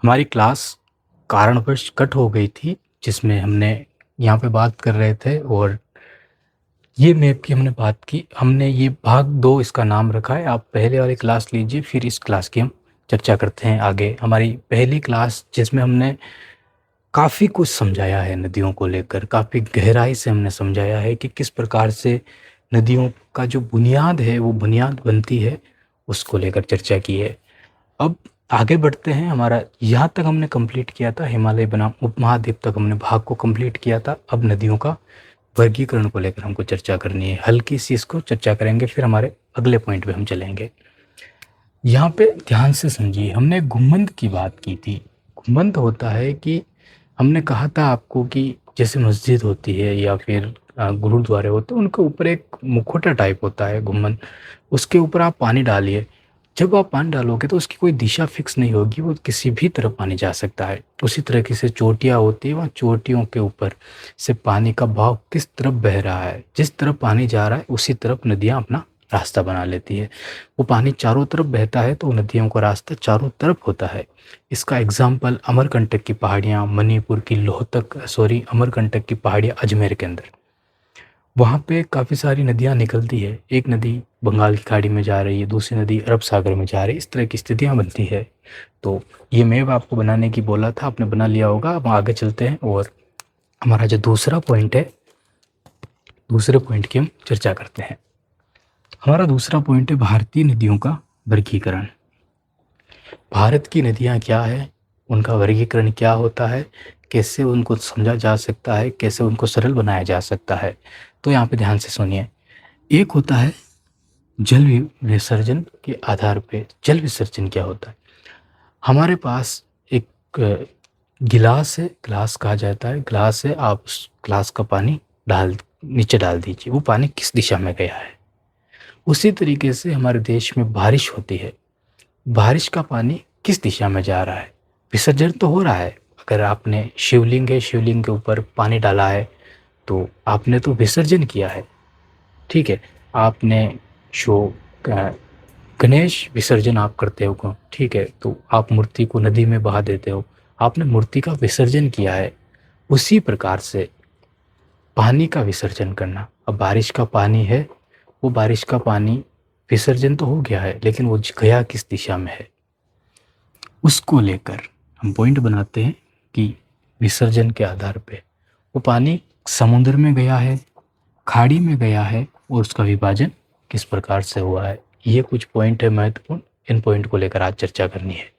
हमारी क्लास कारणवश कट हो गई थी, जिसमें हमने यहाँ पे बात कर रहे थे और ये मैप की हमने बात की। हमने ये भाग 2 इसका नाम रखा है। आप पहले वाली क्लास लीजिए, फिर इस क्लास की हम चर्चा करते हैं आगे। हमारी पहली क्लास जिसमें हमने काफ़ी कुछ समझाया है नदियों को लेकर, काफ़ी गहराई से हमने समझाया है कि किस प्रकार से नदियों का जो बुनियाद है, वो बुनियाद बनती है, उसको लेकर चर्चा की है। अब आगे बढ़ते हैं। हमारा यहाँ तक हमने कंप्लीट किया था, हिमालय बनाम उपमहाद्वीप तक हमने भाग को कंप्लीट किया था। अब नदियों का वर्गीकरण को लेकर हमको चर्चा करनी है, हल्की सी इसको चर्चा करेंगे, फिर हमारे अगले पॉइंट पे हम चलेंगे। यहाँ पे ध्यान से समझिए, हमने गुम्बद की बात की थी। गुम्बद होता है कि हमने कहा था आपको कि जैसे मस्जिद होती है या फिर गुरुद्वारे होते हैं, उनके ऊपर एक मुखौटा टाइप होता है गुम्बद। उसके ऊपर आप पानी डालिए। जब आप पानी डालोगे तो उसकी कोई दिशा फिक्स नहीं होगी, वो किसी भी तरफ पानी जा सकता है। उसी तरीके से चोटियाँ होती है, वहाँ चोटियों के ऊपर से पानी का बहाव किस तरफ बह रहा है, जिस तरफ पानी जा रहा है उसी तरफ नदियाँ अपना रास्ता बना लेती है। वो पानी चारों तरफ बहता है तो नदियों का रास्ता चारों तरफ होता है। इसका एग्जाम्पल अमरकंटक की पहाड़ियाँ, मणिपुर की अमरकंटक की पहाड़ियाँ अजमेर के अंदर, वहाँ पे काफ़ी सारी नदियाँ निकलती है। एक नदी बंगाल की खाड़ी में जा रही है, दूसरी नदी अरब सागर में जा रही है, इस तरह की स्थितियाँ बनती है। तो ये मैप आपको बनाने की बोला था, आपने बना लिया होगा। अब आगे चलते हैं और हमारा जो दूसरा पॉइंट है, दूसरे पॉइंट की हम चर्चा करते हैं। हमारा दूसरा पॉइंट है भारतीय नदियों का वर्गीकरण। भारत की नदियाँ क्या है, उनका वर्गीकरण क्या होता है, कैसे उनको समझा जा सकता है, कैसे उनको सरल बनाया जा सकता है। तो यहाँ पे ध्यान से सुनिए। एक होता है जल विसर्जन के आधार पे। जल विसर्जन क्या होता है? हमारे पास एक गिलास है, ग्लास कहा जाता है, ग्लास है, आप उस ग्लास का पानी नीचे डाल दीजिए, वो पानी किस दिशा में गया है। उसी तरीके से हमारे देश में बारिश होती है, बारिश का पानी किस दिशा में जा रहा है। विसर्जन तो हो रहा है। अगर आपने शिवलिंग है, शिवलिंग के ऊपर पानी डाला है तो आपने तो विसर्जन किया है, ठीक है। आपने जो गणेश विसर्जन आप करते हो, ठीक है, तो आप मूर्ति को नदी में बहा देते हो, आपने मूर्ति का विसर्जन किया है। उसी प्रकार से पानी का विसर्जन करना। अब बारिश का पानी है, वो बारिश का पानी विसर्जन तो हो गया है, लेकिन वो गया किस दिशा में है, उसको लेकर हम पॉइंट बनाते हैं कि विसर्जन के आधार पे वो पानी समुद्र में गया है, खाड़ी में गया है, और उसका विभाजन किस प्रकार से हुआ है। ये कुछ पॉइंट है महत्वपूर्ण, इन पॉइंट को लेकर आज चर्चा करनी है।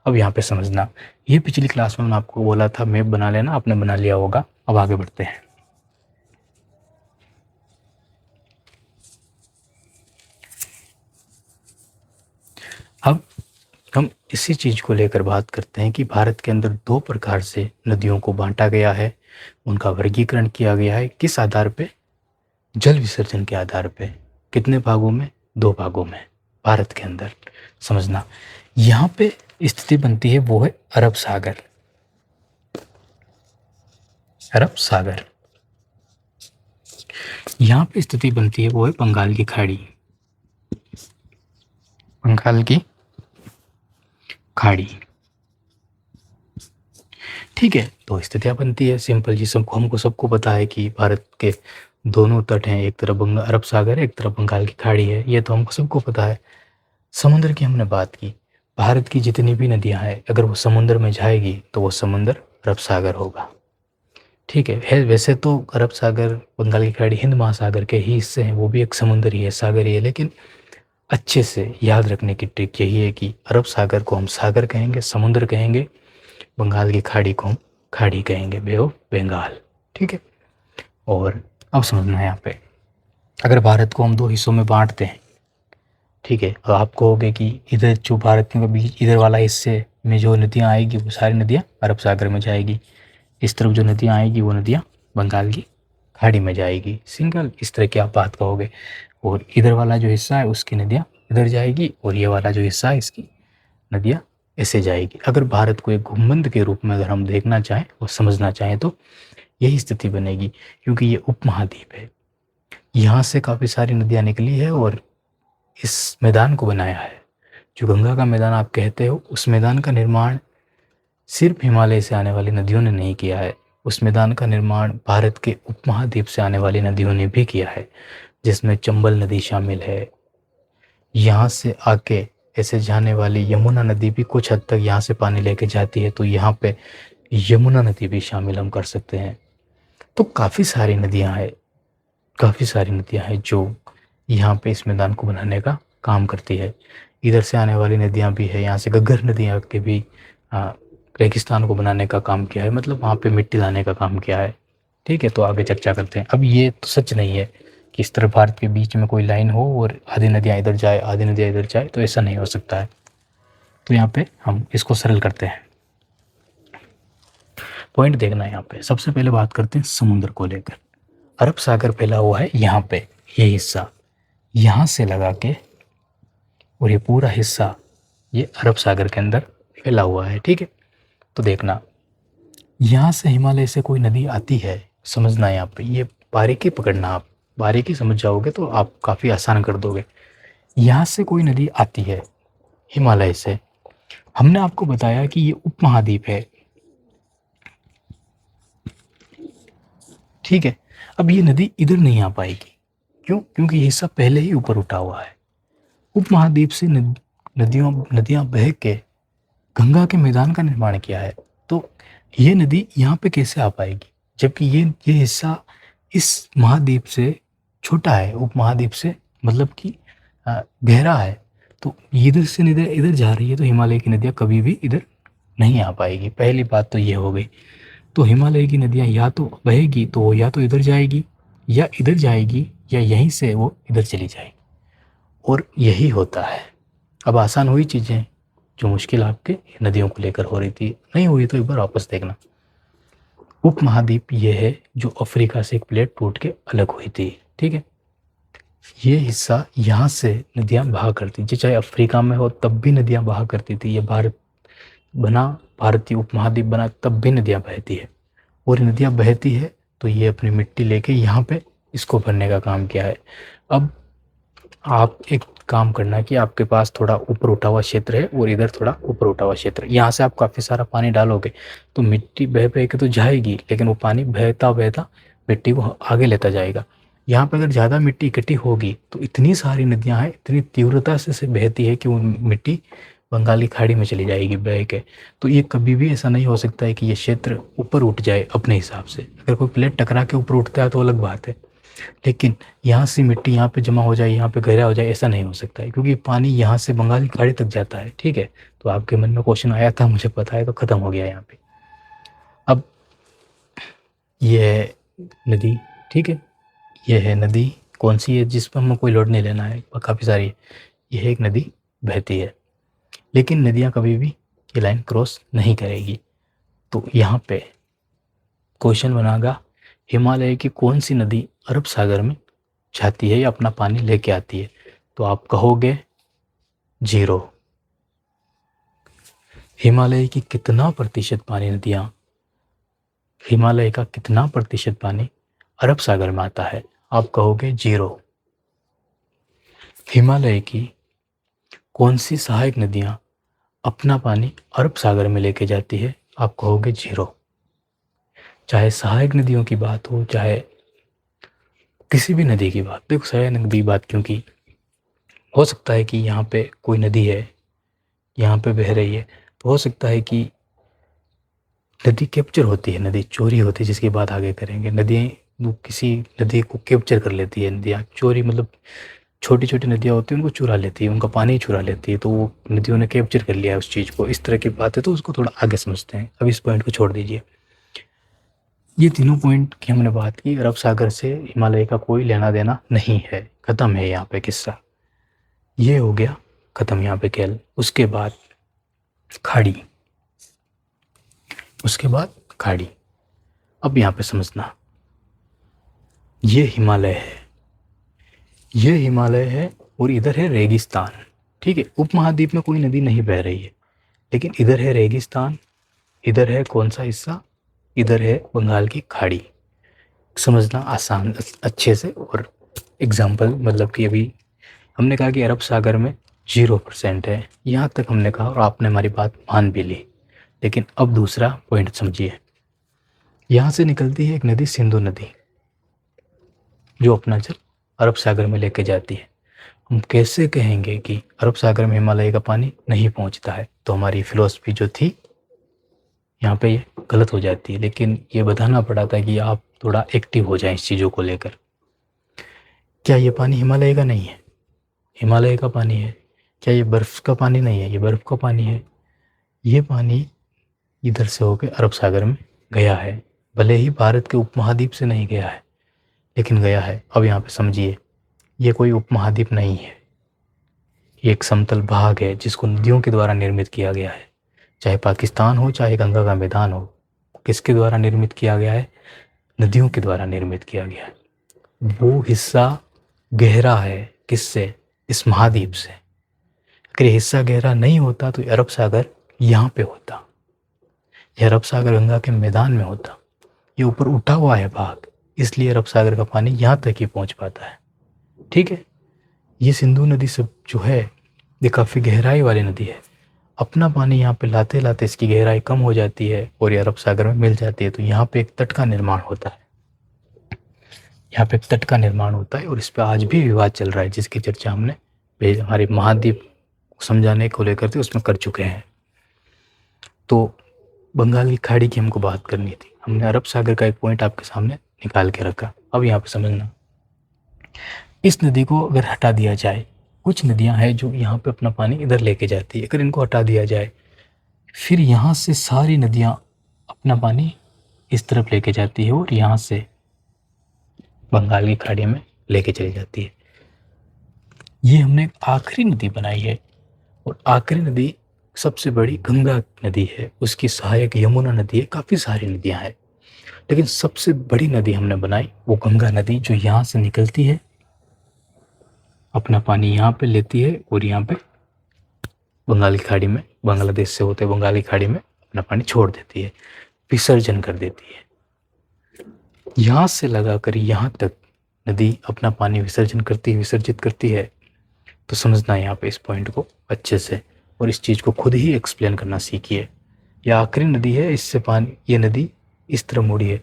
अब यहाँ पे समझना, ये पिछली क्लास में मैंने आपको बोला था मैप बना लेना, आपने बना लिया होगा। अब आगे बढ़ते हैं। अब हम इसी चीज़ को लेकर बात करते हैं कि भारत के अंदर दो प्रकार से नदियों को बांटा गया है, उनका वर्गीकरण किया गया है। किस आधार पे? जल विसर्जन के आधार पे। कितने भागों में? दो भागों में भारत के अंदर। समझना, यहाँ पे स्थिति बनती है वो है अरब सागर। अरब सागर। यहाँ पे स्थिति बनती है वो है बंगाल की खाड़ी। बंगाल की खाड़ी, ठीक है। तो स्थितियाँ बनती है सिंपल जी, हमको सबको पता है कि भारत के दोनों तट हैं, एक तरफ अरब सागर है, एक तरफ बंगाल की खाड़ी है, ये तो हमको सबको पता है। समुद्र की हमने बात की। भारत की जितनी भी नदियां हैं, अगर वो समुद्र में जाएगी तो वो समुद्र अरब सागर होगा, ठीक है। वैसे तो अरब सागर, बंगाल की खाड़ी हिंद महासागर के ही हिस्से हैं, वो भी एक समुद्र ही है, सागर ही है। लेकिन अच्छे से याद रखने की ट्रिक यही है कि अरब सागर को हम सागर कहेंगे, समुद्र कहेंगे, बंगाल की खाड़ी को हम खाड़ी कहेंगे, बे ऑफ बंगाल, ठीक है। और अब समझना है यहाँ पे, अगर भारत को हम दो हिस्सों में बांटते हैं, ठीक है, और आप कहोगे कि इधर जो भारत के बीच इधर वाला हिस्से में जो नदियाँ आएगी वो सारी नदियाँ अरब सागर में जाएगी, इस तरफ जो नदियाँ आएगी वो नदियाँ बंगाल की खाड़ी में जाएगी, सिंगल इस तरह की आप बात कहोगे। और इधर वाला जो हिस्सा है उसकी नदियाँ इधर जाएगी, और ये वाला जो हिस्सा है इसकी नदियाँ ऐसे जाएगी। अगर भारत को एक घुमंद के रूप में अगर हम देखना चाहें और समझना चाहें तो यही स्थिति बनेगी, क्योंकि ये उपमहाद्वीप है, यहाँ से काफ़ी सारी नदियाँ निकली है और इस मैदान को बनाया है। जो गंगा का मैदान आप कहते हो, उस मैदान का निर्माण सिर्फ हिमालय से आने वाली नदियों ने नहीं किया है, उस मैदान का निर्माण भारत के उपमहाद्वीप से आने वाली नदियों ने भी किया है, जिसमें चंबल नदी शामिल है। यहाँ से आके ऐसे जाने वाली यमुना नदी भी कुछ हद तक यहाँ से पानी लेके जाती है, तो यहाँ पे यमुना नदी भी शामिल हम कर सकते हैं। तो काफ़ी सारी नदियाँ हैं, काफ़ी सारी नदियाँ हैं जो यहाँ पे इस मैदान को बनाने का काम करती है। इधर से आने वाली नदियाँ भी है, यहाँ से घग्गर नदियाँ के भी रेगिस्तान को बनाने का काम किया है, मतलब वहाँ पे मिट्टी लाने का काम किया है। ठीक है, तो आगे चर्चा करते हैं। अब ये तो सच नहीं है कि इस तरह भारत के बीच में कोई लाइन हो और आधी नदियाँ इधर जाए आधी नदियाँ इधर जाए, तो ऐसा नहीं हो सकता है। तो यहाँ पे हम इसको सरल करते हैं। पॉइंट देखना है यहाँ पे। सबसे पहले बात करते हैं समुद्र को लेकर। अरब सागर फैला हुआ है यहाँ पे, ये हिस्सा यहाँ से लगा के और ये पूरा हिस्सा ये अरब सागर के अंदर फैला हुआ है। ठीक है, तो देखना यहाँ से हिमालय से कोई नदी आती है, समझना यहाँ पे, ये बारीकी पकड़ना, आप बारीकी समझ जाओगे तो आप काफ़ी आसान कर दोगे। यहाँ से कोई नदी आती है हिमालय से, हमने आपको बताया कि ये उपमहाद्वीप है। ठीक है, अब ये नदी इधर नहीं आ पाएगी, क्यों? क्योंकि ये हिस्सा पहले ही ऊपर उठा हुआ है। उपमहाद्वीप से नदियाँ बह के गंगा के मैदान का निर्माण किया है, तो ये नदी यहाँ पे कैसे आ पाएगी, जबकि ये हिस्सा इस महाद्वीप से छोटा है, उपमहाद्वीप से, मतलब कि गहरा है। तो इधर से इधर जा रही है, तो हिमालय की नदियाँ कभी भी इधर नहीं आ पाएगी। पहली बात तो ये हो गई। तो हिमालय की नदियाँ या तो बहेगी तो वो या तो इधर जाएगी या इधर जाएगी, या यहीं से वो इधर चली जाएगी, और यही होता है। अब आसान हुई चीज़ें, जो मुश्किल आपके नदियों को लेकर हो रही थी नहीं हुई, तो एक बार वापस देखना। उपमहाद्वीप ये है जो अफ्रीका से एक प्लेट टूट के अलग हुई थी। ठीक है, ये हिस्सा यहाँ से नदियाँ बहा करती थी, चाहे अफ्रीका में हो तब भी नदियाँ बहा करती थी। ये भारत बना, भारतीय उपमहाद्वीप बना, तब भी नदियाँ बहती है, और नदियाँ बहती है तो ये अपनी मिट्टी लेके यहाँ पे इसको भरने का काम किया है। अब आप एक काम करना कि आपके पास थोड़ा ऊपर उठा हुआ क्षेत्र है और इधर थोड़ा ऊपर उठा हुआ क्षेत्र है, यहाँ से आप काफ़ी सारा पानी डालोगे तो मिट्टी बह बह के तो जाएगी, लेकिन वो पानी बहता बहता मिट्टी को आगे लेता जाएगा। यहाँ पे अगर ज़्यादा मिट्टी इकट्ठी होगी तो इतनी सारी नदियाँ हैं, इतनी तीव्रता से बहती है कि वो मिट्टी बंगाली खाड़ी में चली जाएगी बह के। तो ये कभी भी ऐसा नहीं हो सकता है कि ये क्षेत्र ऊपर उठ जाए अपने हिसाब से। अगर कोई प्लेट टकरा के ऊपर उठता है तो अलग बात है, लेकिन यहाँ से मिट्टी यहाँ पे जमा हो जाए, यहाँ पे गहरा हो जाए, ऐसा नहीं हो सकता है, क्योंकि पानी यहाँ से बंगाली खाड़ी तक जाता है। ठीक है, तो आपके मन में क्वेश्चन आया था, मुझे पता है, तो ख़त्म हो गया यहाँ पे। अब ये है नदी, ठीक है, ये है नदी, कौन सी है जिस पर हमें कोई लोड नहीं लेना है, काफ़ी सारी है। यह एक नदी बहती है, लेकिन नदियाँ कभी भी ये लाइन क्रॉस नहीं करेगी। तो यहाँ पे क्वेश्चन बनागा, हिमालय की कौन सी नदी अरब सागर में जाती है या अपना पानी लेके आती है, तो आप कहोगे 0। हिमालय की कितना प्रतिशत पानी नदियाँ, हिमालय का कितना प्रतिशत पानी अरब सागर में आता है, आप कहोगे 0। हिमालय की कौन सी सहायक नदियाँ अपना पानी अरब सागर में लेके जाती है, आप कहोगे 0। चाहे सहायक नदियों की बात हो, चाहे किसी भी नदी की बात, देखो सहायक नदी की बात, क्योंकि हो सकता है कि यहाँ पे कोई नदी है, यहाँ पे बह रही है, तो हो सकता है कि नदी कैप्चर होती है, नदी चोरी होती है, जिसकी बात आगे करेंगे। नदी किसी नदी को कैप्चर कर लेती है, नदियाँ चोरी, मतलब छोटी छोटी नदियाँ होती हैं उनको चुरा लेती है, उनका पानी चुरा लेती है, तो वो नदियों ने कैप्चर कर लिया है उस चीज़ को, इस तरह की बात है, तो उसको थोड़ा आगे समझते हैं। अब इस पॉइंट को छोड़ दीजिए। ये तीनों पॉइंट की हमने बात की, अरब सागर से हिमालय का कोई लेना देना नहीं है, ख़त्म है यहाँ पे किस्सा, ये हो गया ख़त्म यहाँ पे खेल। उसके बाद खाड़ी, उसके बाद खाड़ी। अब यहाँ पे समझना, ये हिमालय है, ये हिमालय है, और इधर है रेगिस्तान। ठीक है, उपमहाद्वीप में कोई नदी नहीं बह रही है, लेकिन इधर है रेगिस्तान, इधर है कौन सा हिस्सा, इधर है बंगाल की खाड़ी। समझना आसान अच्छे से। और एग्जाम्पल, मतलब कि अभी हमने कहा कि अरब सागर में 0% है, यहाँ तक हमने कहा और आपने हमारी बात मान भी ली, लेकिन अब दूसरा पॉइंट समझिए। यहाँ से निकलती है एक नदी, सिंधु नदी, जो अपना जल अरब सागर में लेके जाती है। हम कैसे कहेंगे कि अरब सागर में हिमालय का पानी नहीं पहुंचता है? तो हमारी फिलॉसफी जो थी यहाँ पे ये गलत हो जाती है। लेकिन ये बताना पड़ा था कि आप थोड़ा एक्टिव हो जाएं इस चीज़ों को लेकर। क्या ये पानी हिमालय का नहीं है? हिमालय का पानी है। क्या ये बर्फ़ का पानी नहीं है? ये बर्फ़ का पानी है। ये पानी इधर से होकर अरब सागर में गया है, भले ही भारत के उपमहाद्वीप से नहीं गया है, लेकिन गया है। अब यहाँ पे समझिए, ये कोई उपमहाद्वीप नहीं है, ये एक समतल भाग है जिसको नदियों के द्वारा निर्मित किया गया है। चाहे पाकिस्तान हो, चाहे गंगा का मैदान हो, किसके द्वारा निर्मित किया गया है? नदियों के द्वारा निर्मित किया गया है। वो हिस्सा गहरा है किससे? इस महाद्वीप से। अगर ये हिस्सा गहरा नहीं होता तो अरब सागर यहाँ पे होता, ये अरब सागर गंगा के मैदान में होता। ये ऊपर उठा हुआ है भाग, इसलिए अरब सागर का पानी यहाँ तक ही पहुँच पाता है। ठीक है, ये सिंधु नदी सब जो है ये काफ़ी गहराई वाली नदी है। अपना पानी यहाँ पे लाते लाते इसकी गहराई कम हो जाती है और ये अरब सागर में मिल जाती है। तो यहाँ पे एक तट का निर्माण होता है, यहाँ पे एक तट का निर्माण होता है और इस पर आज भी विवाद चल रहा है, जिसकी चर्चा हमने हमारे महाद्वीप को समझाने को लेकर के उसमें कर चुके हैं। तो बंगाल की खाड़ी की हमको बात करनी थी, हमने अरब सागर का एक पॉइंट आपके सामने निकाल के रखा। अब यहाँ पे समझना, इस नदी को अगर हटा दिया जाए, कुछ नदियाँ हैं जो यहाँ पे अपना पानी इधर लेके जाती है, अगर इनको हटा दिया जाए, फिर यहाँ से सारी नदियाँ अपना पानी इस तरफ लेके जाती है और यहाँ से बंगाल की खाड़ी में लेके चली जाती है। ये हमने आखिरी नदी बनाई है और आखिरी नदी सबसे बड़ी गंगा नदी है, उसकी सहायक यमुना नदी है, काफ़ी सारी नदियाँ हैं, लेकिन सबसे बड़ी नदी हमने बनाई वो गंगा नदी, जो यहाँ से निकलती है, अपना पानी यहाँ पे लेती है और यहाँ पे बंगाल की खाड़ी में, बांग्लादेश से होते बंगाल की खाड़ी में अपना पानी छोड़ देती है, विसर्जन कर देती है। यहाँ से लगाकर यहाँ तक नदी अपना पानी विसर्जित करती है। तो समझना यहाँ पे इस पॉइंट को अच्छे से, और इस चीज़ को खुद ही एक्सप्लेन करना सीखिए। यह आखिरी नदी है, इससे पानी, ये नदी इस तरह मुड़ी है,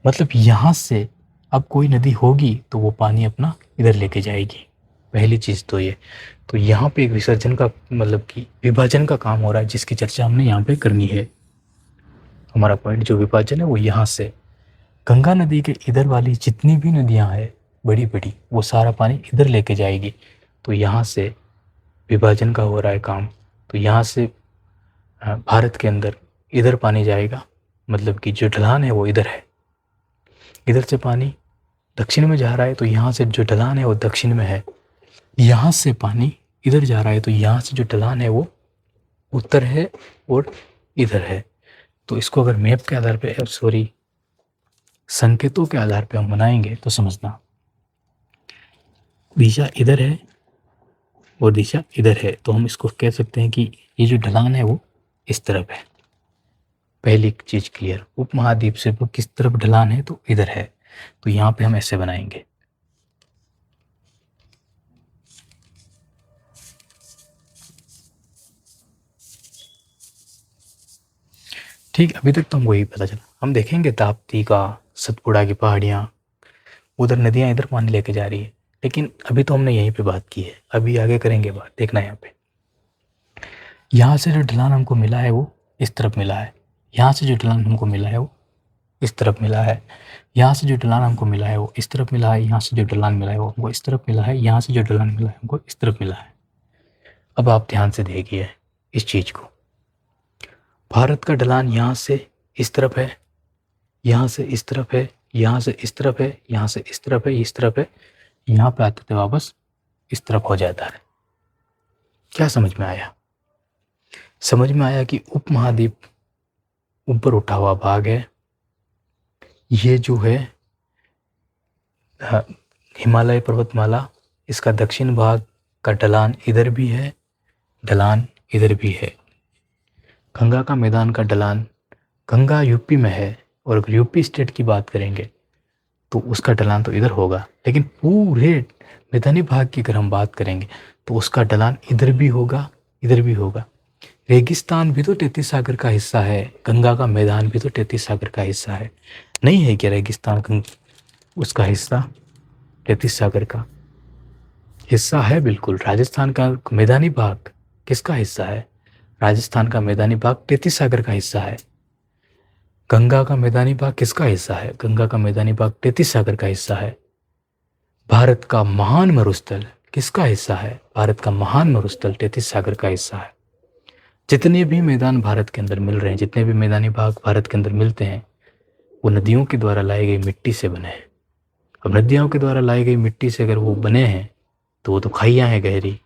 मतलब यहाँ से अब कोई नदी होगी तो वो पानी अपना इधर लेके जाएगी। पहली चीज़ तो ये, तो यहाँ पे एक विसर्जन का मतलब कि विभाजन का काम हो रहा है, जिसकी चर्चा हमने यहाँ पे करनी है। हमारा पॉइंट जो विभाजन है वो यहाँ से गंगा नदी के इधर वाली जितनी भी नदियाँ हैं बड़ी बड़ी, वो सारा पानी इधर लेके जाएगी। तो यहाँ से विभाजन का हो रहा है काम। तो यहाँ से भारत के अंदर इधर पानी जाएगा, मतलब कि जो ढलान है वो इधर है, इधर से पानी दक्षिण में जा रहा है, तो यहाँ से जो ढलान है वो दक्षिण में है। यहाँ से पानी इधर जा रहा है, तो यहाँ से जो ढलान है वो उत्तर है और इधर है। तो इसको अगर मैप के आधार पे, सॉरी, संकेतों के आधार पे हम बनाएंगे तो समझना, दिशा इधर है और दिशा इधर है, तो हम इसको कह सकते हैं कि ये जो ढलान है वो इस तरफ है। पहली चीज़ क्लियर, उपमहाद्वीप से वो किस तरफ ढलान है? तो इधर है। तो यहाँ पे हम ऐसे बनाएंगे। ठीक, अभी तक तो हमको यही पता चला। हम देखेंगे ताप्ती का, सतपुड़ा की पहाड़ियाँ, उधर नदियाँ इधर पानी लेके जा रही है, लेकिन अभी तो हमने यहीं पे बात की है, अभी आगे करेंगे बात। देखना यहाँ पे, यहाँ से जो ढलान हमको मिला है वो इस तरफ मिला है, यहाँ से जो ढलान हमको मिला है वो इस तरफ मिला है, यहाँ से जो ढलान हमको मिला है वो इस तरफ मिला है, यहाँ से जो ढलान मिला है वो हमको इस तरफ मिला है, यहाँ से जो ढलान मिला है हमको इस तरफ मिला है। अब आप ध्यान से देखिए इस चीज़ को, भारत का ढलान यहाँ से इस तरफ है, यहाँ से इस तरफ है, यहाँ से इस तरफ है, यहाँ से इस तरफ है, इस तरफ है, यहाँ पे आते थे वापस इस तरफ हो जाता है। क्या समझ में आया? समझ में आया कि उपमहाद्वीप ऊपर उठा हुआ भाग है, ये जो है हिमालय पर्वतमाला, इसका दक्षिण भाग का ढलान इधर भी है, ढलान इधर भी है। गंगा का मैदान का ढलान, गंगा यूपी में है, और अगर यूपी स्टेट की बात करेंगे तो उसका ढलान तो इधर होगा, लेकिन पूरे मैदानी भाग की अगर हम बात करेंगे तो उसका ढलान इधर भी होगा, इधर भी होगा। रेगिस्तान भी तो तैतीस सागर का हिस्सा है, गंगा का मैदान भी तो तैतीस सागर का हिस्सा है। नहीं है क्या रेगिस्तान उसका हिस्सा तैतीस सागर का हिस्सा है? बिल्कुल। राजस्थान का मैदानी भाग किसका हिस्सा है? राजस्थान का मैदानी भाग तैतीस सागर का हिस्सा है। गंगा का मैदानी भाग किसका हिस्सा है? गंगा का मैदानी भाग तैतीस सागर का हिस्सा है। भारत का महान मरुस्थल किसका हिस्सा है? भारत का महान मरुस्थल तैतीस सागर का हिस्सा है। जितने भी मैदान भारत के अंदर मिल रहे हैं, जितने भी मैदानी भाग भारत के अंदर मिलते हैं, वो नदियों के द्वारा लाई गई मिट्टी से बने हैं। अब नदियों के द्वारा लाई गई मिट्टी से अगर वो बने हैं तो वो तो खाइयाँ हैं गहरी,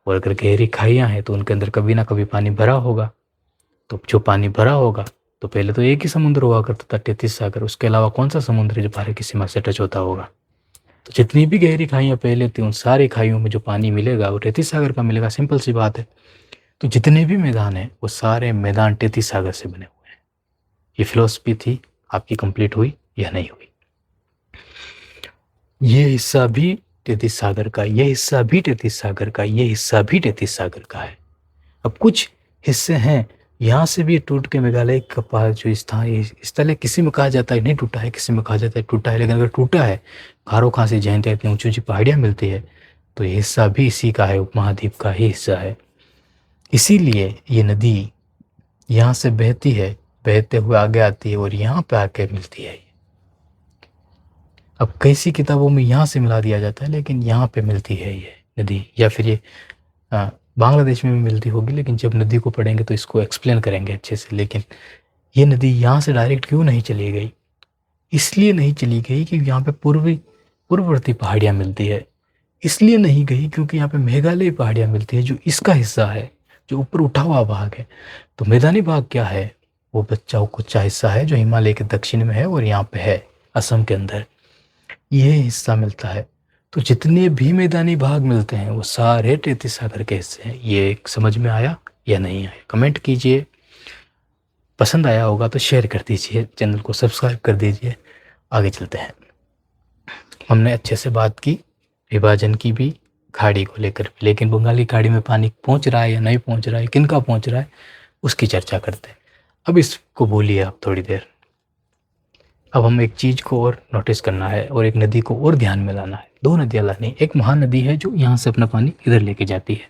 और अगर गहरी खाइयाँ हैं तो उनके अंदर कभी ना कभी पानी भरा होगा। तो जो पानी भरा होगा तो पहले तो एक ही समुद्र हुआ करता था, तैतीस सागर। उसके अलावा कौन सा समुद्र है जो भारत की सीमा से टच होता होगा? तो जितनी भी गहरी खाइयाँ पहले थी, उन सारी खाइयों में जो पानी मिलेगा वो तैतीस सागर का मिलेगा। सिंपल सी बात है। तो जितने भी मैदान हैं वो सारे मैदान तैतीस सागर से बने हुए हैं। ये फिलॉसफी थी आपकी कंप्लीट हुई या नहीं हुई? ये हिस्सा भी तैतीस सागर का, ये हिस्सा भी तैतीस सागर का, ये हिस्सा भी तैतीस सागर का है। अब कुछ हिस्से हैं यहाँ से भी टूट के मेघालय का पास जो स्थान, इस तरह किसी में कहा जाता है नहीं टूटा है, किसी में कहा जाता है टूटा है। लेकिन अगर टूटा है, गारो खासी जयंतिया इतनी ऊंची ऊंची पहाड़ियाँ मिलती है, तो ये हिस्सा भी इसी का है, उपमहाद्वीप का ही हिस्सा है। इसीलिए ये नदी यहाँ से बहती है, बहते हुए आगे आती है और यहाँ पे आके मिलती है। अब कैसी किताबों में यहाँ से मिला दिया जाता है, लेकिन यहाँ पे मिलती है ये नदी। या फिर ये बांग्लादेश में भी मिलती होगी, लेकिन जब नदी को पढ़ेंगे तो इसको एक्सप्लेन करेंगे अच्छे से। लेकिन ये नदी यहाँ से डायरेक्ट क्यों नहीं चली गई? इसलिए नहीं चली गई कि यहाँ पे पूर्ववर्ती पहाड़ियाँ मिलती है। इसलिए नहीं गई क्योंकि यहाँ पे मेघालय पहाड़ियाँ मिलती है जो इसका हिस्सा है, जो ऊपर उठा हुआ भाग है। तो मैदानी भाग क्या है? वो बच्चा कुच्चा हिस्सा है जो हिमालय के दक्षिण में है और यहाँ पे है असम के अंदर, ये हिस्सा मिलता है। तो जितने भी मैदानी भाग मिलते हैं वो सारे तैतीस सागर के हिस्से हैं। ये समझ में आया या नहीं आया? कमेंट कीजिए। पसंद आया होगा तो शेयर कर दीजिए, चैनल को सब्सक्राइब कर दीजिए। आगे चलते हैं। हमने अच्छे से बात की विभाजन की भी, खाड़ी को लेकर भी, लेकिन बंगाली खाड़ी में पानी पहुंच रहा है या नहीं पहुंच रहा है, किन का पहुंच रहा है, उसकी चर्चा करते हैं। अब इसको बोलिए आप थोड़ी देर। अब हम एक चीज़ को और नोटिस करना है और एक नदी को और ध्यान में लाना है। दो नदियाँ लानी। एक महानदी है जो यहाँ से अपना पानी इधर लेके जाती है,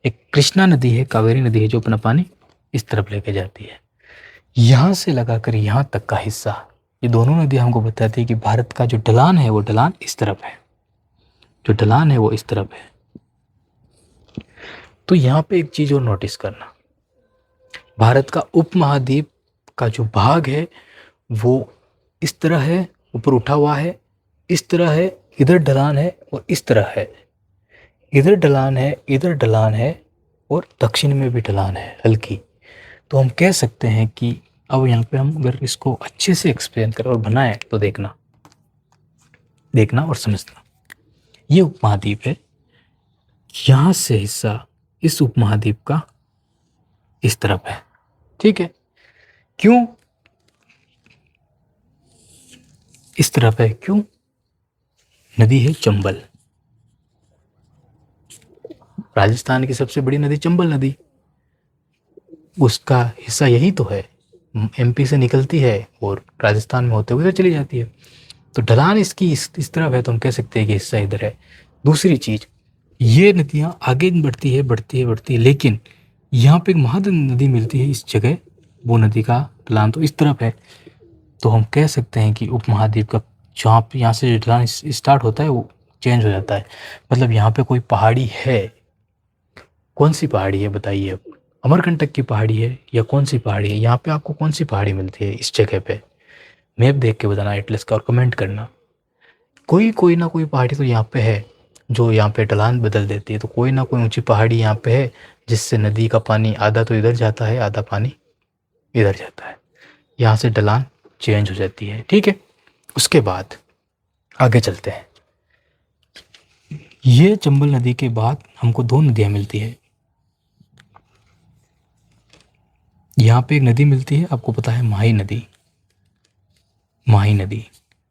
एक कृष्णा नदी है, कावेरी नदी है जो अपना पानी इस तरफ लेके जाती है। यहाँ से लगाकर यहाँ तक का हिस्सा, ये दोनों नदियाँ हमको बताती है कि भारत का जो ढलान है वो ढलान इस तरफ है, जो ढलान है वो इस तरफ है। तो यहाँ पे एक चीज़ और नोटिस करना, भारत का उपमहाद्वीप का जो भाग है वो इस तरह है, ऊपर उठा हुआ है, इस तरह है, इधर ढलान है और इस तरह है। इधर ढलान है, इधर ढलान है और दक्षिण में भी ढलान है हल्की। तो हम कह सकते हैं कि अब यहाँ पे हम अगर इसको अच्छे से एक्सप्लेन करें और बनाएं तो देखना और समझना। ये उपमहाद्वीप है, यहाँ से हिस्सा इस उपमहाद्वीप का इस तरफ है, ठीक है। क्यों इस तरफ है? क्यों? नदी है चंबल, राजस्थान की सबसे बड़ी नदी चंबल नदी, उसका हिस्सा यही तो है। एमपी से निकलती है और राजस्थान में होते हुए इधर चली जाती है। तो ढलान इसकी इस तरफ है, तो हम कह सकते हैं कि हिस्सा इधर है। दूसरी चीज, ये नदियाँ आगे बढ़ती है, लेकिन यहाँ पे एक महानदी मिलती है इस जगह, वो नदी का ढलान तो इस तरफ है। तो हम कह सकते हैं कि उपमहाद्वीप का जहाँ यहाँ से ढलान स्टार्ट होता है वो चेंज हो जाता है। मतलब यहाँ पे कोई पहाड़ी है। कौन सी पहाड़ी है बताइए? अब अमरकंटक की पहाड़ी है या कौन सी पहाड़ी है? यहाँ पे आपको कौन सी पहाड़ी मिलती है इस जगह पे? मैप देख के बताना एटलस का और कमेंट करना। कोई ना कोई पहाड़ी तो यहाँ पे है जो यहाँ पे ढलान बदल देती है। तो कोई ना कोई ऊंची पहाड़ी यहाँ पे है जिससे नदी का पानी आधा तो इधर जाता है, आधा पानी इधर जाता है। यहाँ से ढलान चेंज हो जाती है, ठीक है। उसके बाद आगे चलते हैं। ये चंबल नदी के बाद हमको दो नदियाँ मिलती है। यहाँ पे एक नदी मिलती है, आपको पता है, माही नदी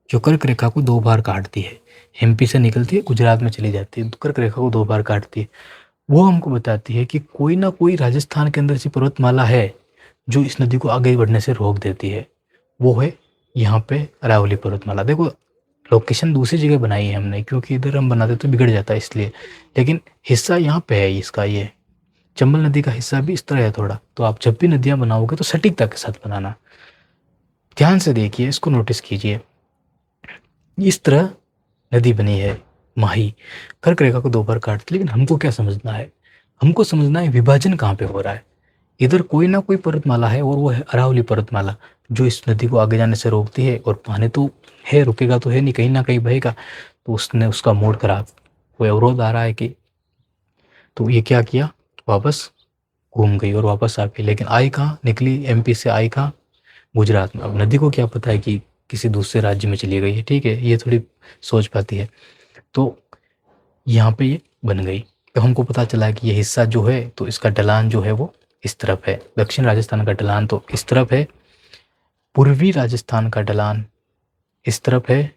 जो कर्क रेखा को दो बार काटती है। एमपी से निकलती है, गुजरात में चली जाती है, कर्क रेखा को दो बार काटती है। वो हमको बताती है कि कोई ना कोई राजस्थान के अंदर ऐसी पर्वतमाला है जो इस नदी को आगे बढ़ने से रोक देती है। वो है यहाँ पे अरावली पर्वतमाला। देखो लोकेशन दूसरी जगह बनाई है हमने, क्योंकि इधर हम बनाते तो बिगड़ जाता है इसलिए, लेकिन हिस्सा यहाँ पे है इसका। ये चंबल नदी का हिस्सा भी इस तरह है थोड़ा। तो आप जब भी नदियाँ बनाओगे तो सटीकता के साथ बनाना। ध्यान से देखिए, इसको नोटिस कीजिए। इस तरह नदी बनी है माही। कर्क रेखा को दो बार काटती, लेकिन हमको क्या समझना है? हमको समझना है विभाजन कहाँ पे हो रहा है। इधर कोई ना कोई पर्वतमाला है और वो है अरावली पर्वतमाला, जो इस नदी को आगे जाने से रोकती है। और पानी तो है, रुकेगा तो है नहीं, कहीं ना कहीं बहेगा। तो उसने उसका मूड खराब, कोई अवरोध आ रहा है कि, तो ये क्या किया, वापस घूम गई और वापस आ गई। लेकिन आई कहाँ, निकली एमपी से, आई कहाँ, गुजरात में। अब नदी को क्या पता है कि किसी दूसरे राज्य में चली गई है, ठीक है, ये थोड़ी सोच पाती है। तो यहाँ पे ये बन गई। तो हमको पता चला कि ये हिस्सा जो है, तो इसका ढलान जो है वो इस तरफ है। दक्षिण राजस्थान का ढलान तो इस तरफ है, पूर्वी राजस्थान का ढलान इस तरफ है,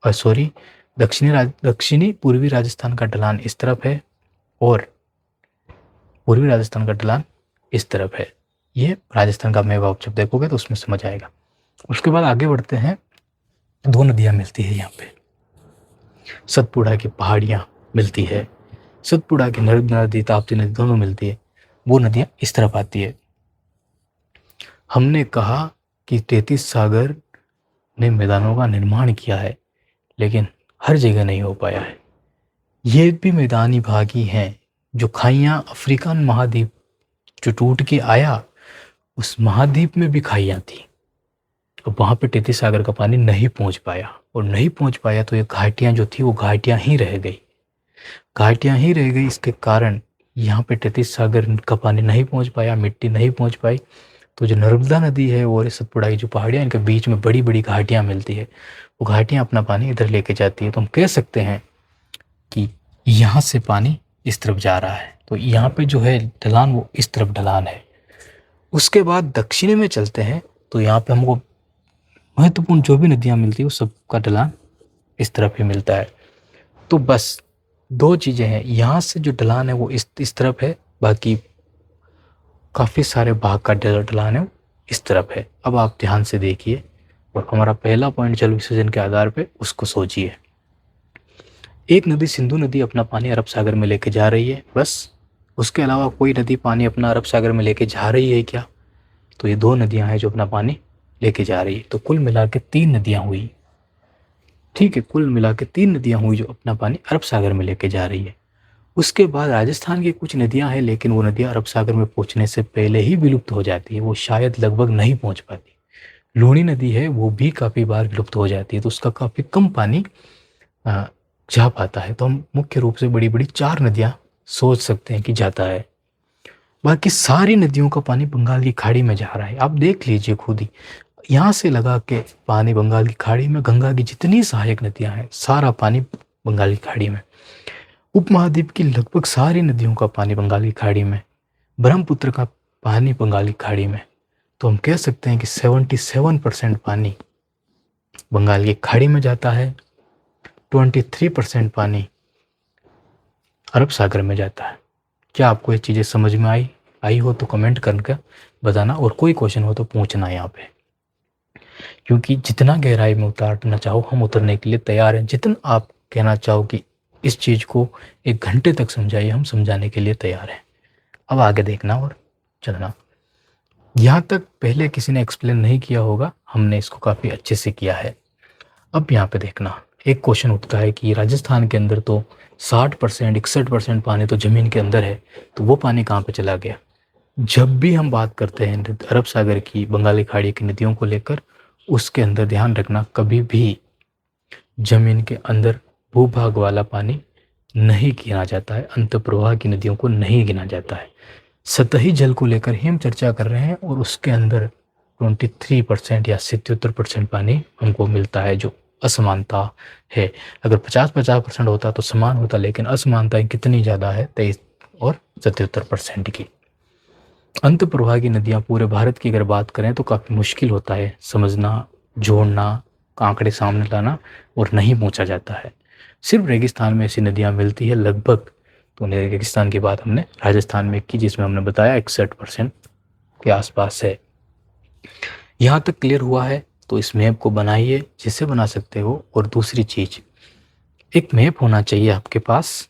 और सॉरी, दक्षिणी पूर्वी राजस्थान का ढलान इस तरफ है, और पूर्वी राजस्थान का ढलान इस तरफ है। ये राजस्थान का मैप आप जब देखोगे तो उसमें समझ आएगा। उसके बाद आगे बढ़ते हैं। दो नदियाँ मिलती है यहाँ पे, सतपुड़ा की पहाड़ियाँ मिलती है, सतपुड़ा की नर्मदा नदी, ताप्ती नदी दोनों मिलती है। वो नदियाँ इस तरफ आती है। हमने कहा कि 33 सागर ने मैदानों का निर्माण किया है, लेकिन हर जगह नहीं हो पाया है। ये भी मैदानी भाग ही हैं। जो खाइयाँ अफ्रीकन महाद्वीप जो टूट के आया, उस महाद्वीप में भी खाइयाँ थी। अब वहाँ पे 33 सागर का पानी नहीं पहुँच पाया, और नहीं पहुँच पाया तो ये घाटियाँ जो थी वो घाटियाँ ही रह गई, घाटियाँ ही रह गई। इसके कारण यहाँ पे 33 सागर का पानी नहीं पहुँच पाया, मिट्टी नहीं पहुँच पाई। तो जो नर्मदा नदी है और सतपुड़ा की जो पहाड़ियाँ, इनके बीच में बड़ी बड़ी घाटियाँ मिलती है। वो घाटियाँ अपना पानी इधर लेके जाती है। तो हम कह सकते हैं कि यहाँ से पानी इस तरफ जा रहा है। तो यहाँ पे जो है ढलान, वो इस तरफ ढलान है। उसके बाद दक्षिण में चलते हैं, तो यहाँ पे हमको महत्वपूर्ण जो भी नदियाँ मिलती है वो सबका ढलान इस तरफ ही मिलता है। तो बस दो चीज़ें हैं, यहाँ से जो ढलान है वो इस तरफ है, बाकी काफ़ी सारे भाग का ढलान है वो इस तरफ है। अब आप ध्यान से देखिए, और हमारा पहला पॉइंट जल विसर्जन के आधार पे उसको सोचिए। एक नदी सिंधु नदी अपना पानी अरब सागर में लेके जा रही है, बस। उसके अलावा कोई नदी पानी अपना अरब सागर में लेके जा रही है क्या? तो ये दो नदियां हैं जो अपना पानी लेके जा रही है। तो कुल मिला के 3 नदियां हुई, ठीक है, कुल मिला के 3 नदियां हुई जो अपना पानी अरब सागर में लेके जा रही है। उसके बाद राजस्थान की कुछ नदियां हैं, लेकिन वो नदियां अरब सागर में पहुंचने से पहले ही विलुप्त हो जाती है, वो शायद लगभग नहीं पहुंच पाती। लूणी नदी है, वो भी काफ़ी बार विलुप्त हो जाती है, तो उसका काफ़ी कम पानी जा पाता है। तो हम मुख्य रूप से बड़ी बड़ी 4 नदियाँ सोच सकते हैं कि जाता है। बाकी सारी नदियों का पानी बंगाल की खाड़ी में जा रहा है। आप देख लीजिए खुद ही, यहाँ से लगा के पानी बंगाल की खाड़ी में, गंगा की जितनी सहायक नदियाँ हैं सारा पानी बंगाल की खाड़ी में। उपमहाद्वीप की लगभग सारी नदियों का पानी बंगाल की खाड़ी में, ब्रह्मपुत्र का पानी बंगाल की खाड़ी में। तो हम कह सकते हैं कि 77% पानी बंगाल की खाड़ी में जाता है, 23% पानी अरब सागर में जाता है। क्या आपको ये चीज़ें समझ में आई हो तो कमेंट करके बताना, और कोई क्वेश्चन हो तो पूछना यहाँ पे, क्योंकि जितना गहराई में उतारना चाहो हम उतरने के लिए तैयार हैं। जितना आप कहना चाहो कि इस चीज़ को 1 घंटे तक समझाइए, हम समझाने के लिए तैयार हैं। अब आगे देखना और चलना। यहाँ तक पहले किसी ने एक्सप्लेन नहीं किया होगा, हमने इसको काफ़ी अच्छे से किया है। अब यहाँ पे देखना, एक क्वेश्चन उठता है कि राजस्थान के अंदर तो 60% 61% पानी तो ज़मीन के अंदर है, तो वो पानी कहाँ पे चला गया? जब भी हम बात करते हैं अरब सागर की, बंगाली खाड़ी की नदियों को लेकर, उसके अंदर ध्यान रखना, कभी भी ज़मीन के अंदर भूभाग वाला पानी नहीं गिना जाता है, अंतःप्रवाह की नदियों को नहीं गिना जाता है। सतही जल को लेकर ही हम चर्चा कर रहे हैं, और उसके अंदर 23% या 77% पानी हमको मिलता है, जो असमानता है। अगर 50-50% होता तो समान होता, लेकिन असमानताएं कितनी ज़्यादा है, 23 और 77% की। अंत प्रवाह की नदियाँ पूरे भारत की अगर बात करें तो काफ़ी मुश्किल होता है समझना, जोड़ना, आंकड़े सामने लाना, और नहीं पहुँचा जाता है। सिर्फ रेगिस्तान में ऐसी नदियाँ मिलती है लगभग तो रेगिस्तान की बात हमने राजस्थान में की, जिसमें हमने बताया 61% के आसपास है। यहाँ तक क्लियर हुआ है? तो इस मैप को बनाइए जिससे बना सकते हो। और दूसरी चीज, एक मैप होना चाहिए आपके पास।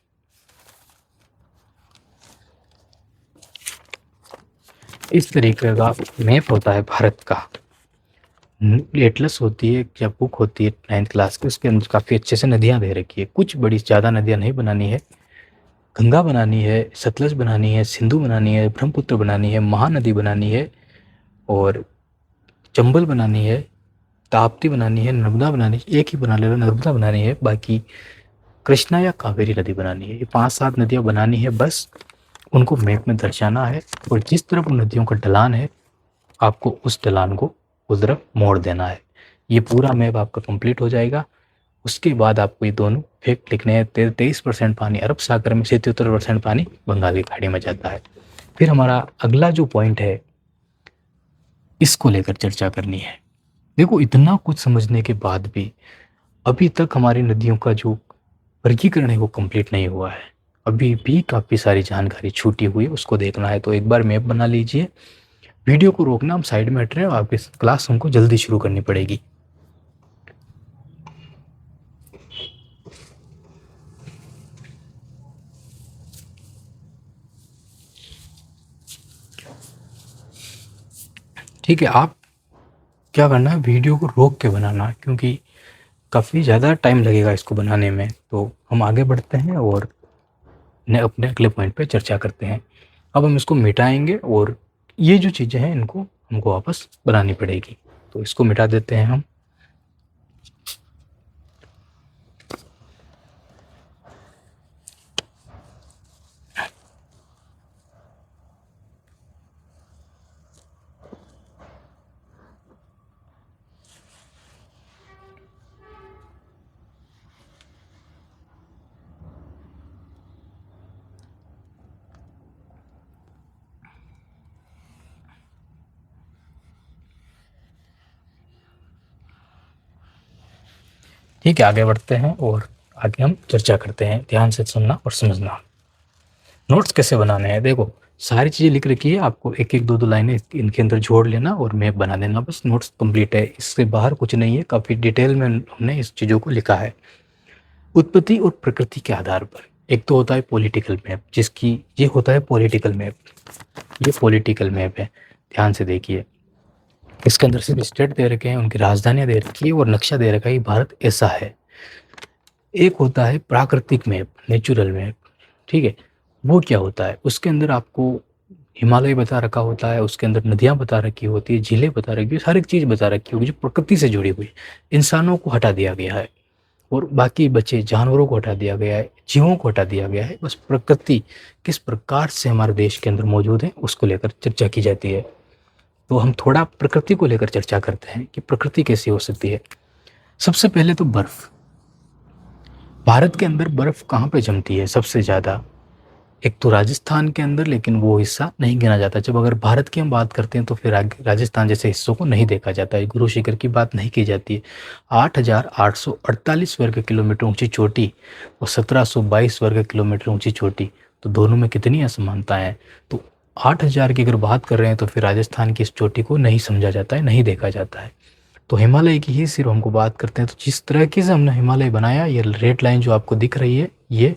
इस तरीके का मैप होता है भारत का। एटलस होती है या बुक होती है 9th क्लास की, उसके अंदर काफ़ी अच्छे से नदियाँ दे रखी है। कुछ बड़ी ज़्यादा नदियाँ नहीं बनानी है, गंगा बनानी है, सतलज बनानी है, सिंधु बनानी है, ब्रह्मपुत्र बनानी है, महानदी बनानी है, और चंबल बनानी है, ताप्ती बनानी है, नर्मदा बनानी है। एक ही बना लेना, नर्मदा बनानी है। बाकी कृष्णा या कावेरी नदी बनानी है। ये 5-7 नदियाँ बनानी है, बस उनको मैप में दर्शाना है। और जिस तरफ उन नदियों का ढलान है, आपको उस ढलान को उस तरफ मोड़ देना है। ये पूरा मैप आपका कंप्लीट हो जाएगा। उसके बाद आपको ये दोनों फैक्ट लिखने हैं। 23% पानी अरब सागर में, 77% पानी बंगाल की खाड़ी में जाता है। फिर हमारा अगला जो पॉइंट है, इसको लेकर चर्चा करनी है। देखो, इतना कुछ समझने के बाद भी अभी तक हमारी नदियों का जो वर्गीकरण है वो कंप्लीट नहीं हुआ है। अभी भी काफ़ी सारी जानकारी छूटी हुई है, उसको देखना है। तो एक बार मैप बना लीजिए, वीडियो को रोकना, हम साइड में हट रहे हैं, आपकी क्लास हमको जल्दी शुरू करनी पड़ेगी। ठीक है, आप क्या करना है, वीडियो को रोक के बनाना, क्योंकि काफ़ी ज़्यादा टाइम लगेगा इसको बनाने में। तो हम आगे बढ़ते हैं और अपने अगले पॉइंट पे चर्चा करते हैं। अब हम इसको मिटाएंगे और ये जो चीज़ें हैं इनको हमको वापस बनानी पड़ेगी। तो इसको मिटा देते हैं हम। ठीक है, आगे बढ़ते हैं और आगे हम चर्चा करते हैं। ध्यान से सुनना और समझना। नोट्स कैसे बनाने हैं, देखो सारी चीज़ें लिख रखी है, आपको एक एक दो दो लाइनें इनके अंदर जोड़ लेना और मैप बना देना, बस नोट्स कंप्लीट है। इससे बाहर कुछ नहीं है, काफ़ी डिटेल में हमने इस चीज़ों को लिखा है। उत्पत्ति और प्रकृति के आधार पर एक तो होता है पॉलिटिकल मैप, जिसकी ये होता है पॉलिटिकल मैप। ये पॉलिटिकल मैप है, ध्यान से देखिए। इसके अंदर सिर्फ स्टेट दे रखे हैं, उनकी राजधानियां दे रखी है और नक्शा दे रखा है, भारत ऐसा है। एक होता है प्राकृतिक मैप, नेचुरल मैप, ठीक है। वो क्या होता है, उसके अंदर आपको हिमालय बता रखा होता है, उसके अंदर नदियाँ बता रखी होती है, झीलें बता रखी है, हर एक चीज़ बता रखी होगी जो प्रकृति से जुड़ी हुई। इंसानों को हटा दिया गया है और बाकी बचे जानवरों को हटा दिया गया है, जीवों को हटा दिया गया है। बस प्रकृति किस प्रकार से हमारे देश के अंदर मौजूद है उसको लेकर चर्चा की जाती है। तो हम थोड़ा प्रकृति को लेकर चर्चा करते हैं कि प्रकृति कैसी हो सकती है। सबसे पहले तो बर्फ। भारत के अंदर बर्फ कहाँ पे जमती है सबसे ज़्यादा? एक तो राजस्थान के अंदर, लेकिन वो हिस्सा नहीं गिना जाता। जब अगर भारत की हम बात करते हैं तो फिर राजस्थान जैसे हिस्सों को नहीं देखा जाता है, गुरु शिखर की बात नहीं की जाती है। 8,848 वर्ग किलोमीटर ऊंची चोटी और 1,722 वर्ग किलोमीटर ऊंची चोटी, तो दोनों में कितनी असमानताएं हैं। तो 8,000 की अगर बात कर रहे हैं तो फिर राजस्थान की इस चोटी को नहीं समझा जाता है, नहीं देखा जाता है। तो हिमालय की ही सिर्फ हमको बात करते हैं। तो जिस तरीके से हमने हिमालय बनाया, ये रेड लाइन जो आपको दिख रही है, ये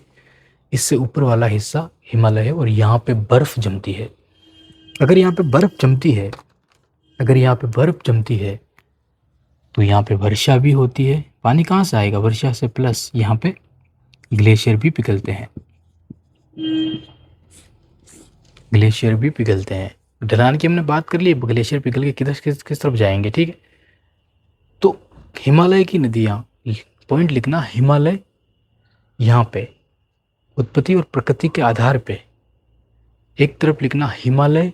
इससे ऊपर वाला हिस्सा हिमालय है और यहाँ पे बर्फ जमती है। अगर यहाँ पे बर्फ जमती है, अगर यहाँ पे बर्फ जमती है तो यहाँ पे वर्षा भी होती है। पानी कहाँ से आएगा? वर्षा से, प्लस यहाँ पे ग्लेशियर भी पिघलते हैं। ग्लेशियर भी पिघलते हैं। ढलान की हमने बात कर ली, ग्लेशियर पिघल के किस तरफ जाएंगे, ठीक है। तो हिमालय की नदियाँ, पॉइंट लिखना, हिमालय यहाँ पे उत्पत्ति और प्रकृति के आधार पे एक तरफ लिखना हिमालय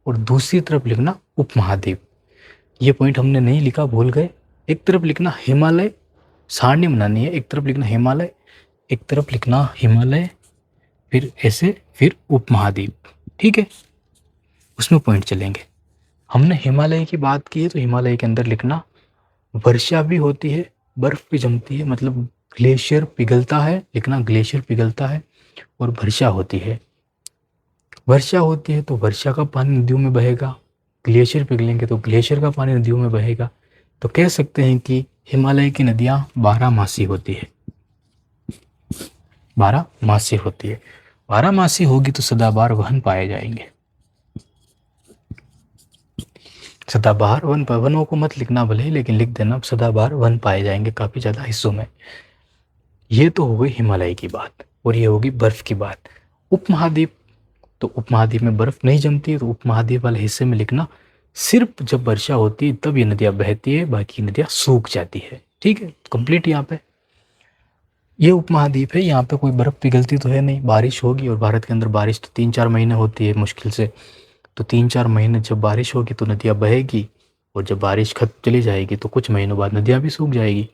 और दूसरी तरफ लिखना उपमहाद्वीप। ये पॉइंट हमने नहीं लिखा, भूल गए। एक तरफ लिखना हिमालय, सारणी बनानी है, एक तरफ लिखना हिमालय, एक तरफ लिखना हिमालय, फिर ऐसे, फिर उपमहाद्वीप, ठीक है। उसमें पॉइंट चलेंगे। हमने हिमालय की बात की है तो हिमालय के अंदर लिखना वर्षा भी होती है, बर्फ भी जमती है, मतलब ग्लेशियर पिघलता है, लिखना ग्लेशियर पिघलता है। और वर्षा होती है। वर्षा होती है तो वर्षा का पानी नदियों में बहेगा, ग्लेशियर पिघलेंगे तो ग्लेशियर का पानी नदियों में बहेगा। तो कह सकते हैं कि हिमालय की नदियाँ 12 मासी होती है, 12 मासी होती है। 12 मासी होगी तो सदाबहार वन पाए जाएंगे। सदाबहार वन, वनों को मत लिखना भले, लेकिन लिख देना सदाबहार वन पाए जाएंगे काफ़ी ज़्यादा हिस्सों में। ये तो हो गई हिमालय की बात, और ये होगी बर्फ़ की बात। उपमहाद्वीप, तो उपमहाद्वीप में बर्फ़ नहीं जमती है, तो उपमहाद्वीप वाले हिस्से में लिखना सिर्फ जब वर्षा होती है तब ये नदियाँ बहती है, बाकी नदियाँ सूख जाती है। ठीक है, कंप्लीट। यहाँ पे ये उपमहाद्वीप है, यहाँ पे कोई बर्फ़ पिघलती तो है नहीं, बारिश होगी, और भारत के अंदर बारिश तो 3-4 महीने होती है मुश्किल से। तो 3-4 महीने जब बारिश होगी तो नदियाँ बहेगी, और जब बारिश खत्म चली जाएगी तो कुछ महीनों बाद नदियाँ भी सूख जाएगी।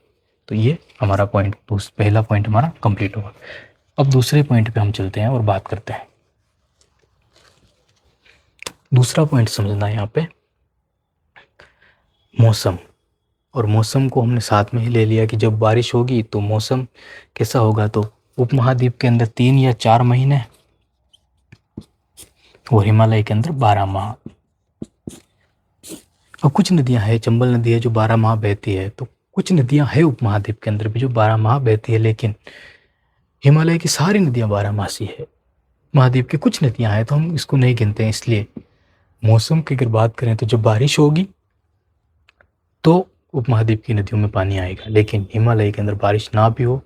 तो ये हमारा पॉइंट, पहला पॉइंट हमारा कंप्लीट होगा। अब दूसरे पॉइंट पे हम चलते हैं और बात करते हैं। दूसरा पॉइंट समझना है यहाँ पे मौसम, और मौसम को हमने साथ में ही ले लिया कि जब बारिश होगी तो मौसम कैसा होगा। तो उपमहाद्वीप के अंदर 3 या 4 महीने, और हिमालय के अंदर 12 माह। अब कुछ नदियां हैं, चंबल नदी है जो 12 माह बहती है, तो कुछ नदियां हैं उपमहाद्वीप के अंदर भी जो 12 माह बहती है, लेकिन हिमालय की सारी नदियां 12 मासी है। महाद्वीप की कुछ नदियां हैं तो हम इसको नहीं गिनते हैं। इसलिए मौसम की अगर बात करें तो जब बारिश होगी तो उपमहाद्वीप की नदियों में पानी आएगा, लेकिन हिमालय के अंदर बारिश ना भी हो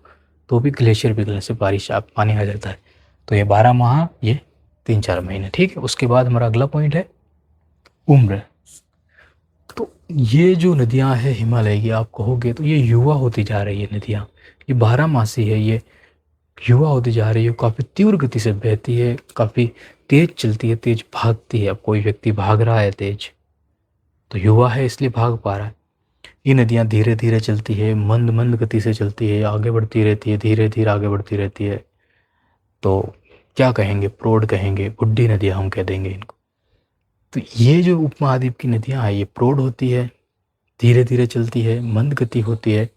तो भी ग्लेशियर पिघलने से पानी आ जाता है। तो ये 12 माह, ये 3-4 महीने। ठीक है, उसके बाद हमारा अगला पॉइंट है उम्र। तो ये जो नदियां हैं हिमालय की, आप कहोगे तो ये युवा होती जा रही है नदियाँ, ये 12 मासी है, ये युवा होती जा रही है, काफ़ी तीव्र गति से बहती है, काफ़ी तेज चलती है, तेज भागती है। अब कोई व्यक्ति भाग रहा है तेज, तो युवा है इसलिए भाग पा रहा है। ये नदियाँ धीरे धीरे चलती है, मंद मंद गति से चलती है, आगे बढ़ती रहती है, धीरे धीरे आगे बढ़ती रहती है। तो क्या कहेंगे, प्रौढ़ कहेंगे, बुढ़ी नदियाँ हम कह देंगे इनको। तो ये जो उपमहाद्वीप की नदियाँ हैं ये प्रौढ़ होती है, धीरे धीरे चलती है, मंद गति होती है।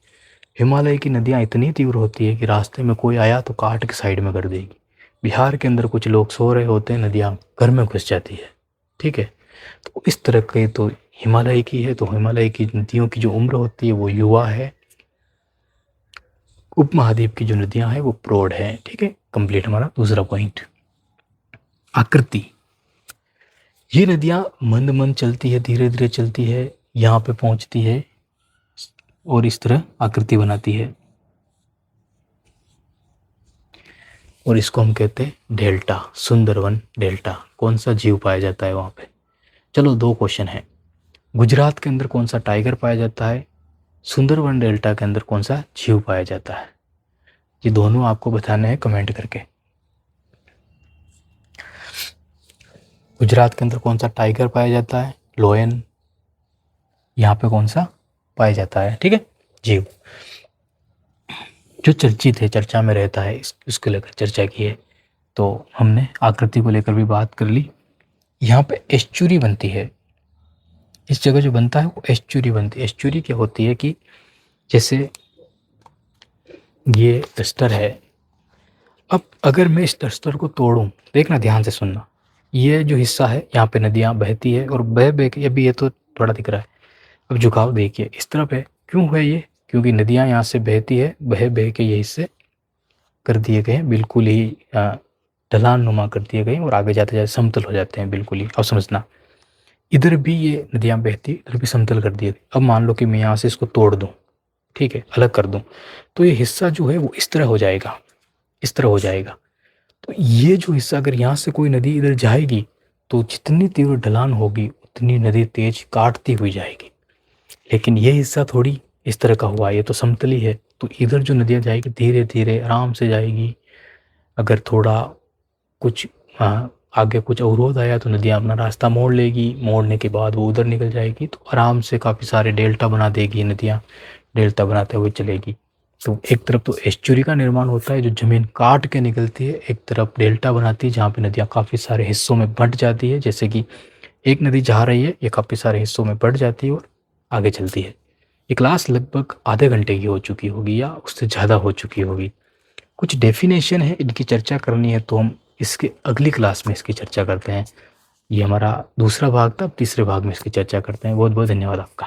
हिमालय की नदियाँ इतनी तीव्र होती है कि रास्ते में कोई आया तो काट के साइड में कर देगी। बिहार के अंदर कुछ लोग सो रहे होते हैं, नदियाँ घर में घुस जाती है। ठीक है, तो इस तरह के तो हिमालय की है। तो हिमालय की नदियों की जो उम्र होती है वो युवा है, उपमहाद्वीप की जो नदियाँ हैं वो प्रौढ़ है। ठीक है, कंप्लीट हमारा दूसरा पॉइंट। आकृति, ये नदियाँ मंद मंद चलती है, धीरे धीरे चलती है, यहाँ पे पहुँचती है और इस तरह आकृति बनाती है, और इसको हम कहते हैं डेल्टा, सुंदरवन डेल्टा। कौन सा जीव पाया जाता है वहाँ पे? चलो 2 क्वेश्चन है। गुजरात के अंदर कौन सा टाइगर पाया जाता है? सुंदरवन डेल्टा के अंदर कौन सा जीव पाया जाता है? ये दोनों आपको बताने हैं कमेंट करके। गुजरात के अंदर कौन सा टाइगर पाया जाता है? लोयन। यहाँ पे कौन सा पाया जाता है? ठीक है, जीव जो चर्चित है, चर्चा में रहता है, इसको लेकर चर्चा की है। तो हमने आकृति को लेकर भी बात कर ली। यहाँ पे एस्चुरी बनती है, इस जगह जो बनता है वो एस्चुरी बनती है। एस्चुरी क्या होती है कि जैसे ये डस्टर है, अब अगर मैं इस डस्टर को तोड़ूं, देखना ध्यान से सुनना, ये जो हिस्सा है यहाँ पे नदियाँ बहती है और बह के, अभी ये तो थोड़ा दिख रहा है, अब झुकाव देखिए इस तरफ है। क्यों है ये? क्योंकि नदियाँ यहाँ से बहती है, बह के ये हिस्से कर दिए गए हैं, बिल्कुल ही ढलान नुमा कर दिए गए, और आगे जाते जाते समतल हो जाते हैं बिल्कुल ही। अब समझना, इधर भी ये नदियाँ बहती, इधर भी समतल कर दिए गए। अब मान लो कि मैं यहाँ से इसको तोड़ दूँ, ठीक है, अलग कर दूँ, तो ये हिस्सा जो है वो इस तरह हो जाएगा, इस तरह हो जाएगा। तो ये जो हिस्सा, अगर यहाँ से कोई नदी इधर जाएगी तो जितनी तीव्र ढलान होगी उतनी नदी तेज काटती हुई जाएगी। लेकिन ये हिस्सा थोड़ी इस तरह का हुआ, ये तो समतली है, तो इधर जो नदियाँ जाएगी धीरे धीरे आराम से जाएगी। अगर थोड़ा कुछ आगे कुछ अवरोध आया तो नदियाँ अपना रास्ता मोड़ लेगी, मोड़ने के बाद वो उधर निकल जाएगी, तो आराम से काफ़ी सारे डेल्टा बना देगी नदियाँ, डेल्टा बनाते हुए चलेगी। तो एक तरफ तो एस्चुरी का निर्माण होता है जो ज़मीन काट के निकलती है, एक तरफ डेल्टा बनाती है जहाँ पे नदियाँ काफ़ी सारे हिस्सों में बंट जाती है। जैसे कि एक नदी जा रही है, ये काफ़ी सारे हिस्सों में बंट जाती है और आगे चलती है। ये क्लास लगभग आधे घंटे की हो चुकी होगी या उससे ज़्यादा हो चुकी होगी। कुछ डेफिनेशन है, इनकी चर्चा करनी है तो हम इसके अगली क्लास में इसकी चर्चा करते हैं। ये हमारा दूसरा भाग था, अब तीसरे भाग में इसकी चर्चा करते हैं। बहुत बहुत धन्यवाद आपका।